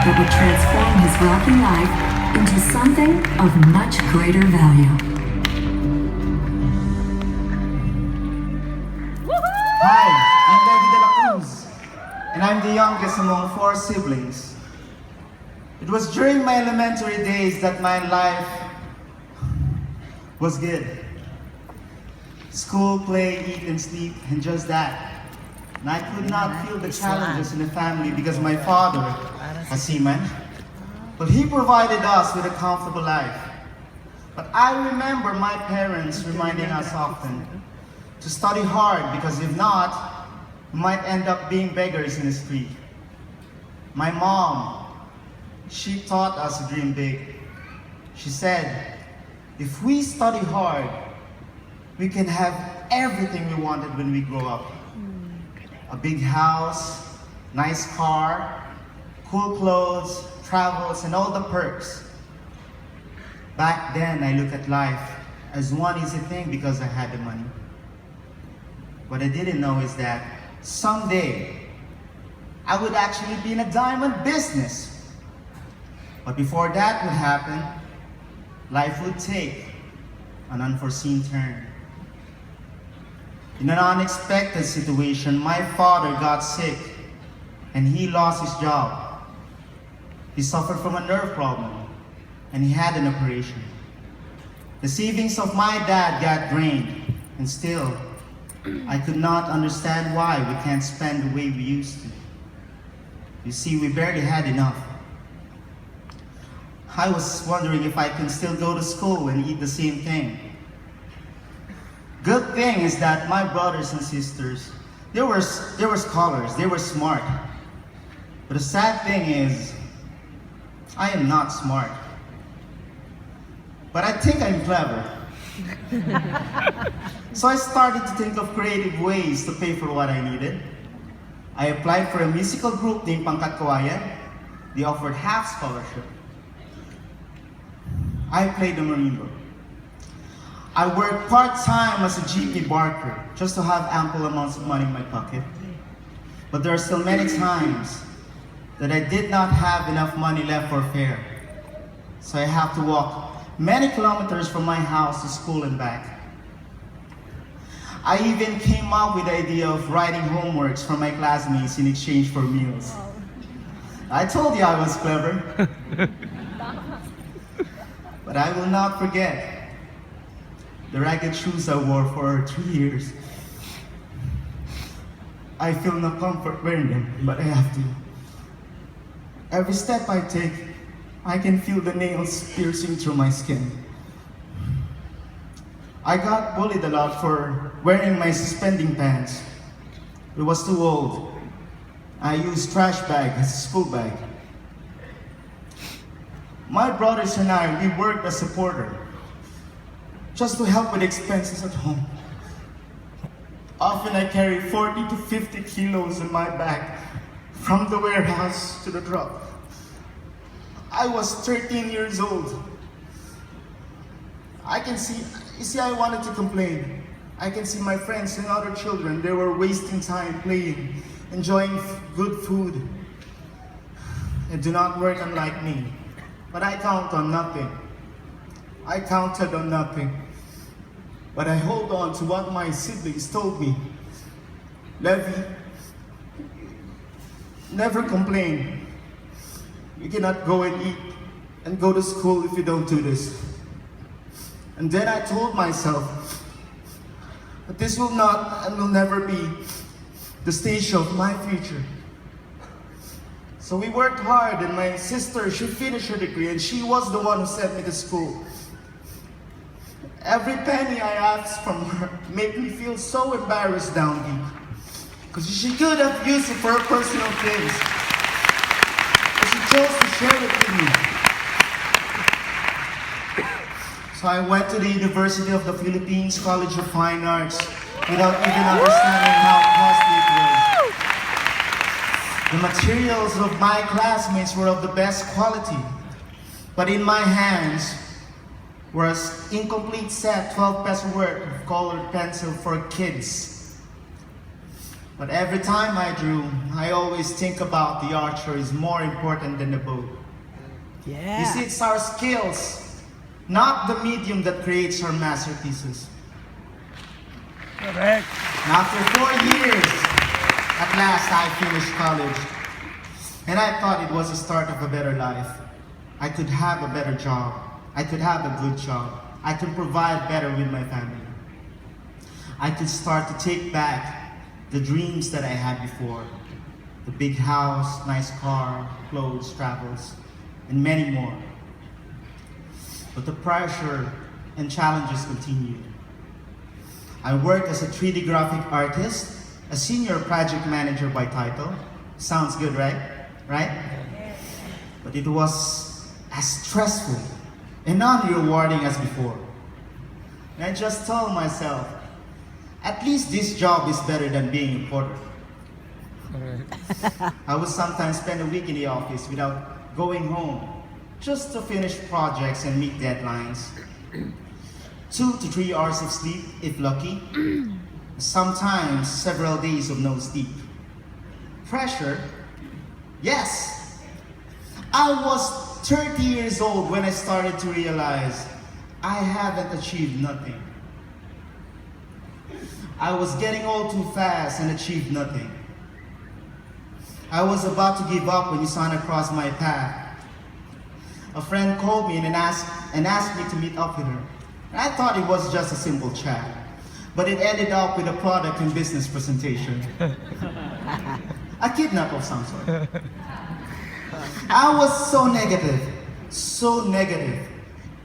that would transform his rocky life into something of much greater value. Hi, I'm Levy dela Cruz, and I'm the youngest among 4 siblings. It was during my elementary days that my life was good. School, play, eat, and sleep, and just that. And I could not feel the challenges in the family because my father, a seaman, but he provided us with a comfortable life. But I remember my parents reminding us often to study hard because if not, we might end up being beggars in the street. My mom, she taught us to dream big. She said, if we study hard, we can have everything we wanted when we grow up. A big house, nice car, cool clothes, travels, and all the perks. Back then, I looked at life as one easy thing because I had the money. What I didn't know is that someday, I would actually be in a diamond business. But before that would happen, life would take an unforeseen turn. In an unexpected situation, my father got sick and he lost his job. He suffered from a nerve problem and he had an operation. The savings of my dad got drained, and still, I could not understand why we can't spend the way we used to. You see, we barely had enough. I was wondering if I can still go to school and eat the same thing. Good thing is that my brothers and sisters, they were scholars, they were smart. But the sad thing is, I am not smart. But I think I'm clever. So I started to think of creative ways to pay for what I needed. I applied for a musical group named Pangkat Kawayan. They offered half scholarship. I played the marimba. I worked part-time as a jeepney barker just to have ample amounts of money in my pocket. But there are still many times that I did not have enough money left for fare. So I have to walk many kilometers from my house to school and back. I even came up with the idea of writing homeworks for my classmates in exchange for meals. I told you I was clever. But I will not forget the ragged shoes I wore for 3 years. I feel no comfort wearing them, but I have to. Every step I take, I can feel the nails piercing through my skin. I got bullied a lot for wearing my suspending pants. It was too old. I used trash bag as a school bag. My brothers and I, we worked as a porter, just to help with expenses at home. Often I carry 40 to 50 kilos in my back from the warehouse to the truck. I was 13 years old. You see, I wanted to complain. I can see my friends and other children, they were wasting time playing, enjoying good food. They do not work unlike me, but I count on nothing. I counted on nothing. But I hold on to what my siblings told me. Levy, never complain. You cannot go and eat and go to school if you don't do this. And then I told myself that this will not and will never be the stage of my future. So we worked hard, and my sister, she finished her degree and she was the one who sent me to school. Every penny I asked from her made me feel so embarrassed down deep. Because she could have used it for her personal things. But she chose to share it with me. So I went to the University of the Philippines College of Fine Arts without even understanding how costly it was. The materials of my classmates were of the best quality. But in my hands, whereas incomplete set 12 peso worth of colored pencil for kids. But every time I drew, I always think about the archer is more important than the bow. Yeah. You see, it's our skills, not the medium that creates our masterpieces. Correct. And after 4 years, at last I finished college. And I thought it was the start of a better life. I could have a better job. I could have a good job. I could provide better with my family. I could start to take back the dreams that I had before. The big house, nice car, clothes, travels, and many more. But the pressure and challenges continued. I worked as a 3D graphic artist, a senior project manager by title. Sounds good, right? Right? But it was as stressful and unrewarding as before. And I just told myself, at least this job is better than being a porter. I would sometimes spend a week in the office without going home, just to finish projects and meet deadlines. 2 to 3 hours of sleep, if lucky. Sometimes several days of no sleep. Pressure? Yes. I was 30 years old when I started to realize I haven't achieved nothing. I was getting old too fast and achieved nothing. I was about to give up when Usana crossed my path. A friend called me and asked me to meet up with her. And I thought it was just a simple chat, but it ended up with a product and business presentation. A kidnap of some sort. I was so negative, so negative.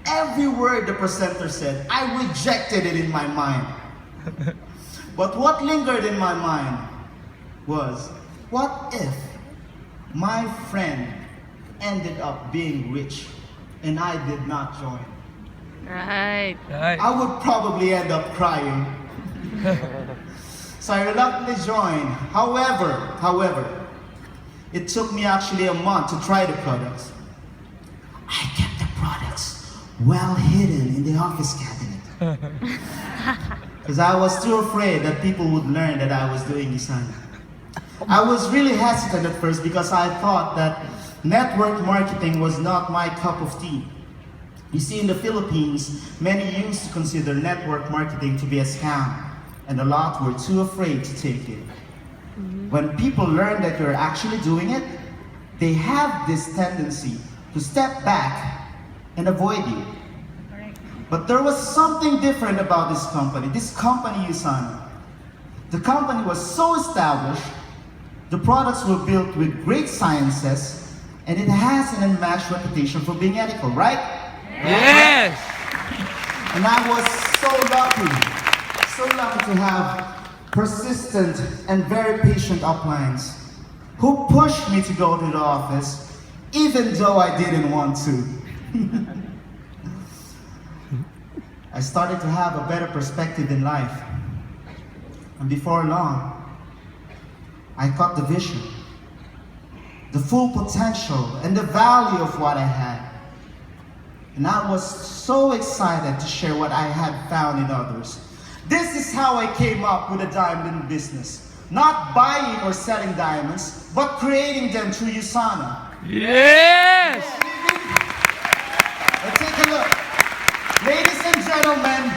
Every word the presenter said, I rejected it in my mind. But what lingered in my mind was, what if my friend ended up being rich and I did not join? Right. I would probably end up crying. So I reluctantly joined. However, it took me actually a month to try the products. I kept the products well hidden in the office cabinet. Because I was too afraid that people would learn that I was doing design. I was really hesitant at first because I thought that network marketing was not my cup of tea. You see, in the Philippines, many used to consider network marketing to be a scam, and a lot were too afraid to take it. When people learn that you're actually doing it, they have this tendency to step back and avoid you. But there was something different about this company, Usana. The company was so established, the products were built with great sciences, and it has an unmatched reputation for being ethical, right? Yes. And I was so lucky to have persistent and very patient uplines who pushed me to go to the office, even though I didn't want to. I started to have a better perspective in life. And before long, I caught the vision, the full potential and the value of what I had. And I was so excited to share what I had found in others. This is how I came up with a diamond business. Not buying or selling diamonds, but creating them through Usana. Yes. Now take a look. Ladies and gentlemen,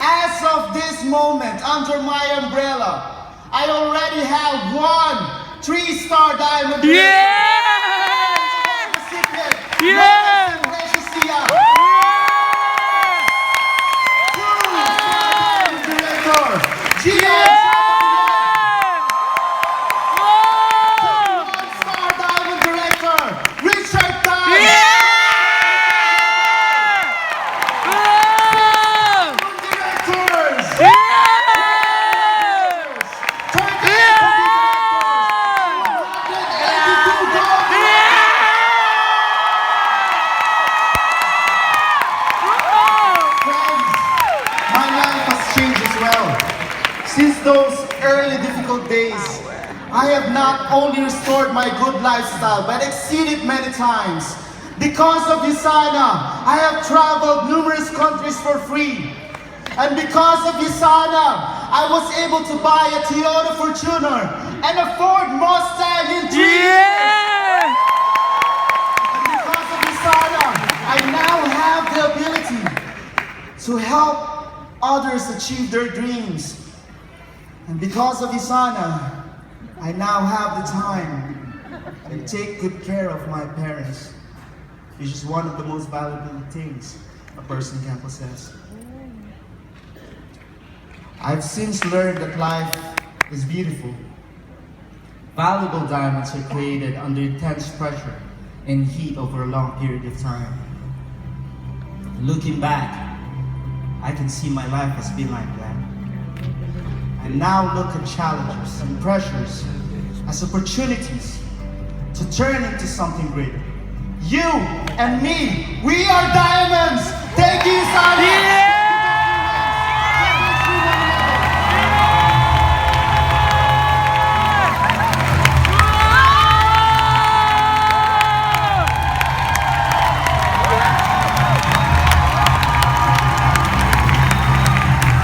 as of this moment, under my umbrella, I already have 1 3-star diamond. Yes. Recipient. Yes. Since those early difficult days, I have not only restored my good lifestyle, but exceeded many times. Because of Usana, I have traveled numerous countries for free. And because of Usana, I was able to buy a Toyota Fortuner and a Ford Mustang in 3 years. Yeah! And because of Isana, I now have the ability to help others achieve their dreams. And because of Isana, I now have the time to take good care of my parents, which is one of the most valuable things a person can possess. I've since learned that life is beautiful. Valuable diamonds are created under intense pressure and heat over a long period of time. Looking back, I can see my life has been like that. I now look at challenges and pressures as opportunities to turn into something greater. You and me, we are diamonds! Thank you, Simon! Yeah!